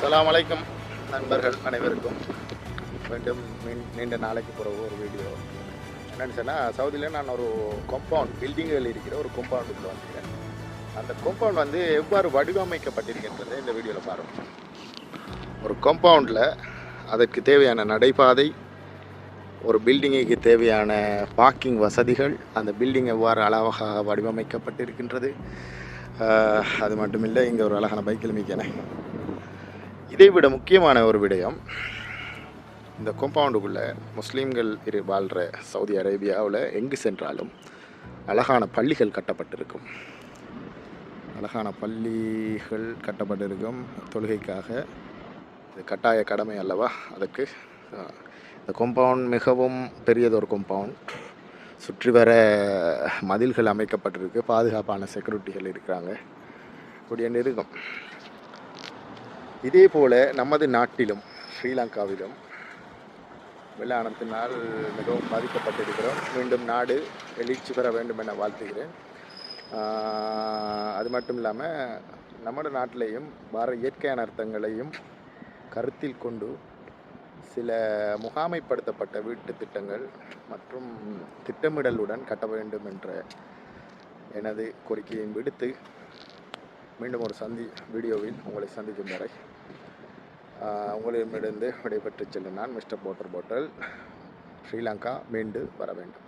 அஸ்ஸலாமு அலைக்கும் நண்பர்கள் அனைவருக்கும் மீண்டும் நீண்ட நாளைக்கு பிறகு ஒரு வீடியோ. என்னென்னு சொன்னால், சவுதியில் நான் ஒரு காம்பவுண்ட் பில்டிங்குகள் இருக்கிற ஒரு காம்பவுண்டுக்குள்ளே வந்துக்கிறேன். அந்த காம்பவுண்ட் வந்து எவ்வாறு வடிவமைக்கப்பட்டிருக்கின்றதை இந்த வீடியோவில் பாருங்கள். ஒரு காம்பவுண்டில் அதற்கு தேவையான நடைபாதை, ஒரு பில்டிங்குக்கு தேவையான பார்க்கிங் வசதிகள், அந்த பில்டிங் எவ்வாறு அழகாக வடிவமைக்கப்பட்டிருக்கின்றது. அது மட்டும் இல்லை, இங்கே ஒரு அழகான பைக்கில் மிக்கிறேன். இதைவிட முக்கியமான ஒரு விடயம், இந்த காம்பவுண்டுக்குள்ளே முஸ்லீம்கள் வாழ்கிற சவுதி அரேபியாவில் எங்கு சென்றாலும் அழகான பள்ளிகள் கட்டப்பட்டிருக்கும். அழகான பள்ளிகள் கட்டப்பட்டிருக்கும். தொழுகைக்காக இது கட்டாய கடமை அல்லவா. அதுக்கு இந்த காம்பவுண்ட் மிகவும் பெரியதொரு காம்பவுண்ட். சுற்றி வர மதில்கள் அமைக்கப்பட்டிருக்கு. பாதுகாப்பான செக்யூரிட்டிகள் இருக்கிறாங்க. இப்படி இருக்கும். இதே போல் நமது நாட்டிலும் ஸ்ரீலங்காவிலும் வெள்ளானத்தினால் மிகவும் பாதிக்கப்பட்டிருக்கிறோம். மீண்டும் நாடு எழுச்சி பெற வேண்டும் என வாழ்த்துகிறேன். அது மட்டும் இல்லாமல் நமது நாட்டிலையும் வர இயற்கை அனர்த்தங்களையும் கருத்தில் கொண்டு சில முகாமைப்படுத்தப்பட்ட வீட்டு திட்டங்கள் மற்றும் திட்டமிடலுடன் கட்ட வேண்டும் என்ற எனது கோரிக்கையை விடுத்து மீண்டும் ஒரு வீடியோவில் உங்களை சந்திக்கும் வரை உங்களிடமிருந்து விடைபெற்று செல்லும் நான் மிஸ்டர் வாட்டர் பாட்டில். ஸ்ரீலங்கா மீண்டு வர வேண்டும்.